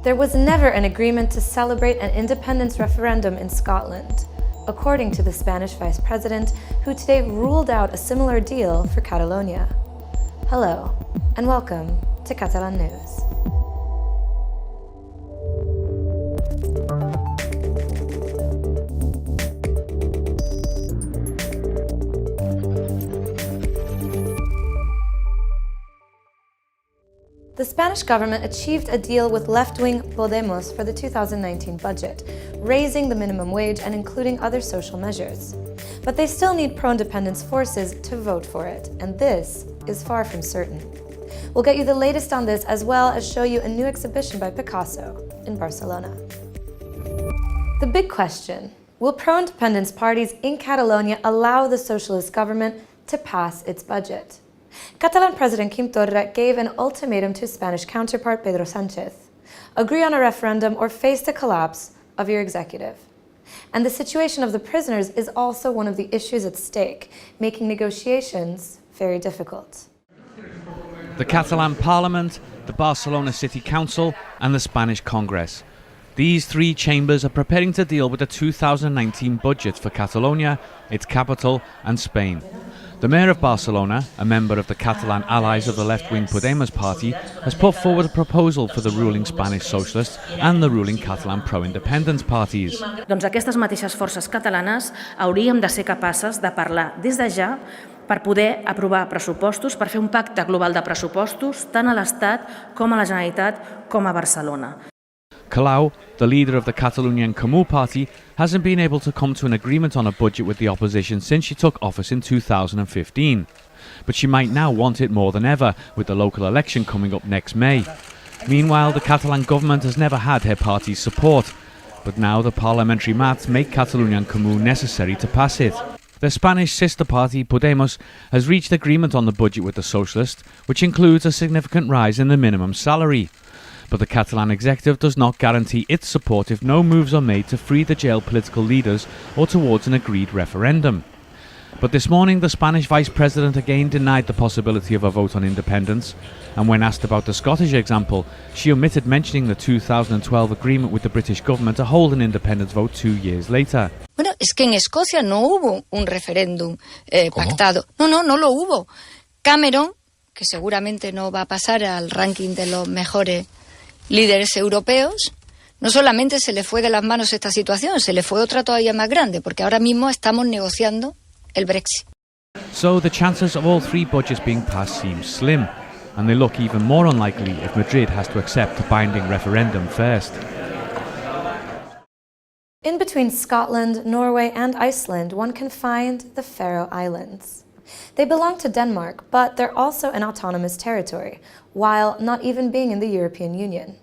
There was never an agreement to celebrate an independence referendum in Scotland, according to the Spanish Vice President, who today ruled out a similar deal for Catalonia. Hello, and welcome to Catalan News. The Spanish government achieved a deal with left-wing Podemos for the 2019 budget, raising the minimum wage and including other social measures. But they still need pro-independence forces to vote for it, and this is far from certain. We'll get you the latest on this, as well as show you a new exhibition by Picasso in Barcelona. The big question: will pro-independence parties in Catalonia allow the socialist government to pass its budget? Catalan President Quim Torra gave an ultimatum to Spanish counterpart Pedro Sánchez: agree on a referendum or face the collapse of your executive. And the situation of the prisoners is also one of the issues at stake, making negotiations very difficult. The Catalan Parliament, the Barcelona City Council and the Spanish Congress. These three chambers are preparing to deal with the 2019 budget for Catalonia, its capital and Spain. The mayor of Barcelona, a member of the Catalan allies of the left-wing Podemos party, has put forward a proposal for the ruling Spanish Socialists and the ruling Catalan pro-independence parties. Doncs aquestes mateixes forces catalanes hauríem de ser capaces de parlar des de ja per poder aprovar pressupostos, per fer un pacte global de pressupostos tant a l'Estat com a la Generalitat com a Barcelona. Colau, the leader of the Catalan Comú party, hasn't been able to come to an agreement on a budget with the opposition since she took office in 2015. But she might now want it more than ever, with the local election coming up next May. Meanwhile, the Catalan government has never had her party's support, but now the parliamentary maths make Catalan Comú necessary to pass it. The Spanish sister party, Podemos, has reached agreement on the budget with the socialists, which includes a significant rise in the minimum salary. But the Catalan executive does not guarantee its support if no moves are made to free the jailed political leaders or towards an agreed referendum. But this morning, the Spanish Vice President again denied the possibility of a vote on independence, and when asked about the Scottish example, she omitted mentioning the 2012 agreement with the British government to hold an independence vote 2 years later. Bueno, es que en Escocia no hubo un referéndum pactado. No lo hubo. Cameron, que seguramente no va a pasar al ranking de los mejores líderes europeos, no solamente se le fue de las manos esta situación, se le fue otra todavía más grande, porque ahora mismo estamos negociando el Brexit. So the chances of all three budgets being passed seem slim, and they look even more unlikely if Madrid has to accept a binding referendum first. In between Scotland, Norway and Iceland, one can find the Faroe Islands. They belong to Denmark, but they're also an autonomous territory, while not even being in the European Union.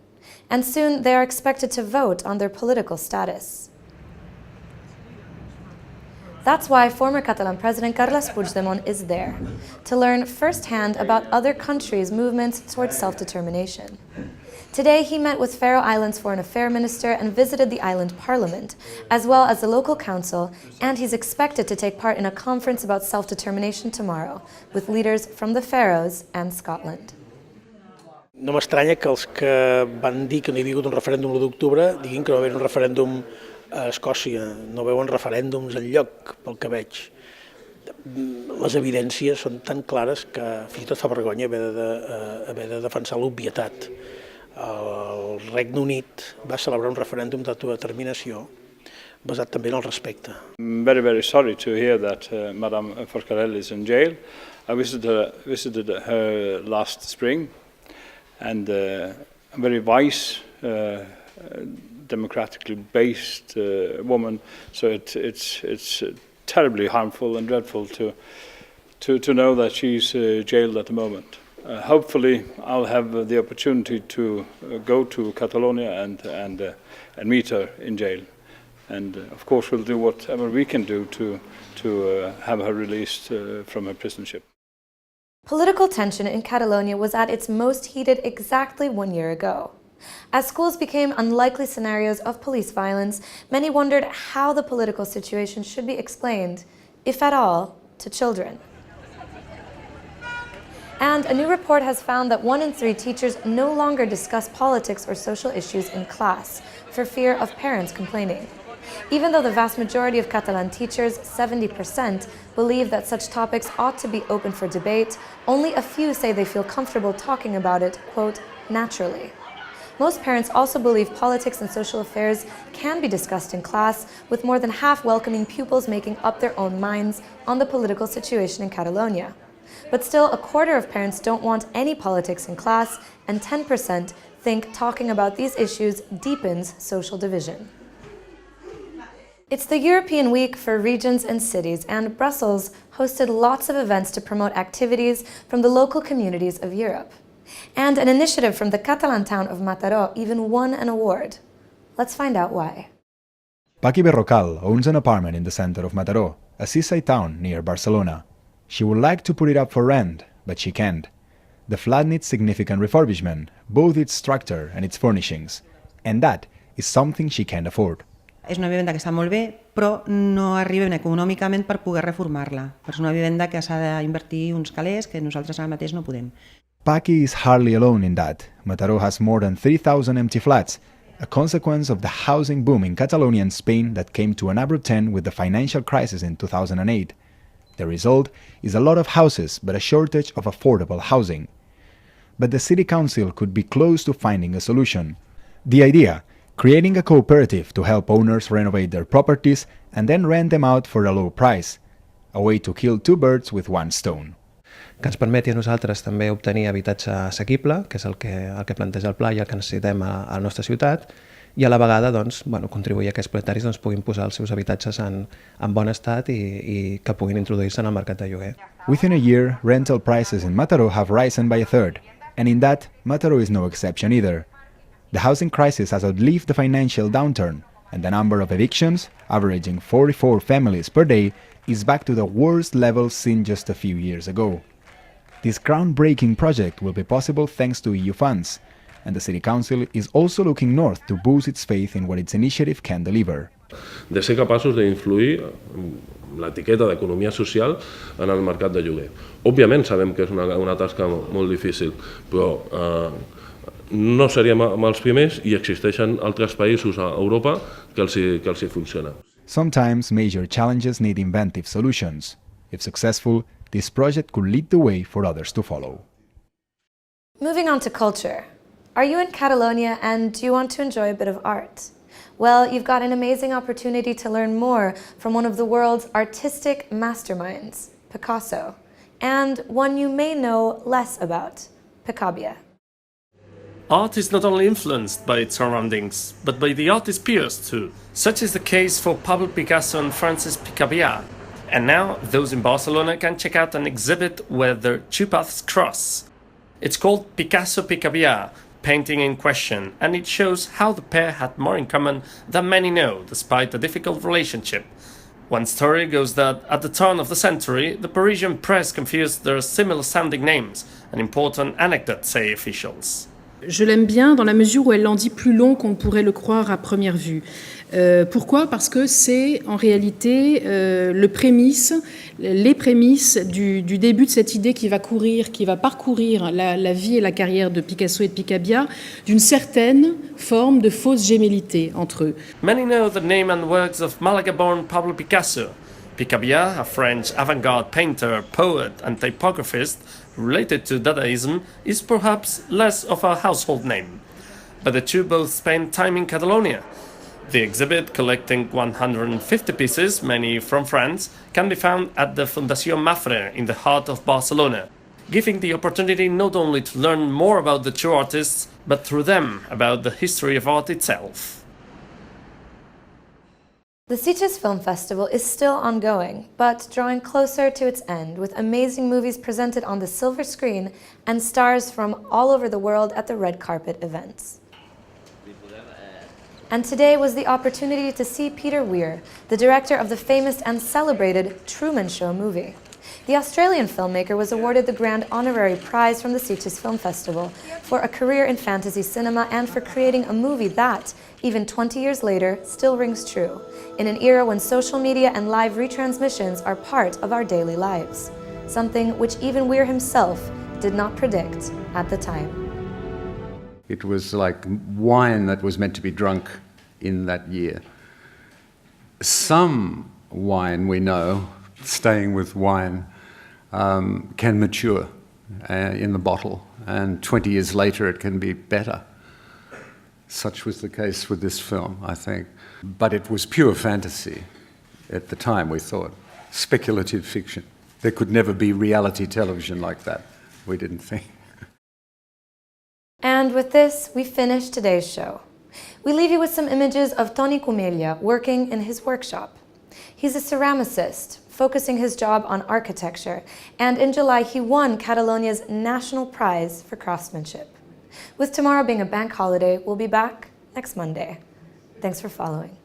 And soon they are expected to vote on their political status. That's why former Catalan President Carles Puigdemont is there, to learn firsthand about other countries' movements towards self-determination. Today he met with Faroe Islands Foreign Affairs Minister and visited the island parliament, as well as the local council, and he's expected to take part in a conference about self-determination tomorrow, with leaders from the Faroes and Scotland. No m'estranya que els que van dir que no hi havia hagut un referèndum l'1 d'octubre diguin que no va haver un referèndum a Escòcia. No veuen referèndums enlloc, pel que veig. Les evidències són tan clares que fins i tot fa vergonya haver de defensar l'obvietat. El Regne Unit va celebrar un referèndum d'autodeterminació basat també en el respecte. I'm very sorry to hear that Madame Forcadell is in jail. I visited her last spring, and a very wise, democratically based woman. So it's terribly harmful and dreadful to know that she's jailed at the moment. Hopefully, I'll have the opportunity to go to Catalonia and meet her in jail. And of course, we'll do whatever we can do to have her released from her prisonership. Political tension in Catalonia was at its most heated exactly 1 year ago. As schools became unlikely scenarios of police violence, many wondered how the political situation should be explained, if at all, to children. And a new report has found that 1 in 3 teachers no longer discuss politics or social issues in class for fear of parents complaining. Even though the vast majority of Catalan teachers, 70%, believe that such topics ought to be open for debate, only a few say they feel comfortable talking about it, quote, naturally. Most parents also believe politics and social affairs can be discussed in class, with more than half welcoming pupils making up their own minds on the political situation in Catalonia. But still, a quarter of parents don't want any politics in class, and 10% think talking about these issues deepens social division. It's the European Week for Regions and Cities, and Brussels hosted lots of events to promote activities from the local communities of Europe. And an initiative from the Catalan town of Mataró even won an award. Let's find out why. Paqui Berrocal owns an apartment in the center of Mataró, a seaside town near Barcelona. She would like to put it up for rent, but she can't. The flat needs significant refurbishment, both its structure and its furnishings, and that is something she can't afford. És una vivenda que està molt bé, però no arriben econòmicament per poder reformar-la. És una vivenda que s'ha d'invertir uns calés que nosaltres ara mateix no podem. Paqui is hardly alone in that. Mataró has more than 3,000 empty flats, a consequence of the housing boom in Catalonia and Spain that came to an abrupt end with the financial crisis in 2008. The result is a lot of houses, but a shortage of affordable housing. But the city council could be close to finding a solution. The idea: creating a cooperative to help owners renovate their properties and then rent them out for a low price. A way to kill 2 birds with 1 stone. Que ens permeti a nosaltres també obtenir habitatge assequible, que és el que planteja el pla i el que necessitem a la nostra ciutat, i a la vegada contribuir a que els propietaris puguin posar els seus habitatges en bon estat i que puguin introduir-se en el mercat de lloguer. Within a year, rental prices in Mataró have risen by a third, and in that, Mataró is no exception either. The housing crisis has outlived the financial downturn, and the number of evictions, averaging 44 families per day, is back to the worst levels seen just a few years ago. This groundbreaking project will be possible thanks to EU funds, and the City Council is also looking north to boost its faith in what its initiative can deliver. De ser capaços d'influir l'etiqueta d'economia social en el mercat de lloguer. Òbviament sabem que és una tasca molt difícil, però no seríem els primers i existeixen altres països a Europa que els hi funciona. Sometimes major challenges need inventive solutions. If successful, this project could lead the way for others to follow. Moving on to culture. Are you in Catalonia and do you want to enjoy a bit of art? Well, you've got an amazing opportunity to learn more from one of the world's artistic masterminds, Picasso, and one you may know less about, Picabia. Art is not only influenced by its surroundings, but by the artist's peers too. Such is the case for Pablo Picasso and Francis Picabia. And now, those in Barcelona can check out an exhibit where their 2 paths cross. It's called Picasso Picabia, painting in question, and it shows how the pair had more in common than many know, despite a difficult relationship. One story goes that at the turn of the century, the Parisian press confused their similar-sounding names, an important anecdote, say officials. Je l'aime bien dans la mesure où elle en dit plus long qu'on ne pourrait le croire à première vue. Pourquoi ? Parce que c'est en réalité les prémices du début de cette idée qui va parcourir la vie et la carrière de Picasso et de Picabia, d'une certaine forme de fausse gémellité entre eux. Many know the name and works of Malaga-born Pablo Picasso. Picabia, a French avant-garde painter, poet and typographist related to Dadaism, is perhaps less of a household name. But the two both spent time in Catalonia. The exhibit, collecting 150 pieces, many from France, can be found at the Fundació Mafre in the heart of Barcelona, giving the opportunity not only to learn more about the two artists, but through them about the history of art itself. The Sitges Film Festival is still ongoing, but drawing closer to its end with amazing movies presented on the silver screen and stars from all over the world at the red carpet events. And today was the opportunity to see Peter Weir, the director of the famous and celebrated Truman Show movie. The Australian filmmaker was awarded the Grand Honorary Prize from the Sitges Film Festival for a career in fantasy cinema and for creating a movie that, even 20 years later, still rings true, in an era when social media and live retransmissions are part of our daily lives, something which even Weir himself did not predict at the time. It was like wine that was meant to be drunk in that year. Some wine, we know, staying with wine, can mature in the bottle, and 20 years later it can be better. Such was the case with this film, I think. But it was pure fantasy at the time, we thought. Speculative fiction. There could never be reality television like that, we didn't think. And with this, we finish today's show. We leave you with some images of Toni Comella working in his workshop. He's a ceramicist, focusing his job on architecture, and in July he won Catalonia's National Prize for Craftsmanship. With tomorrow being a bank holiday, we'll be back next Monday. Thanks for following.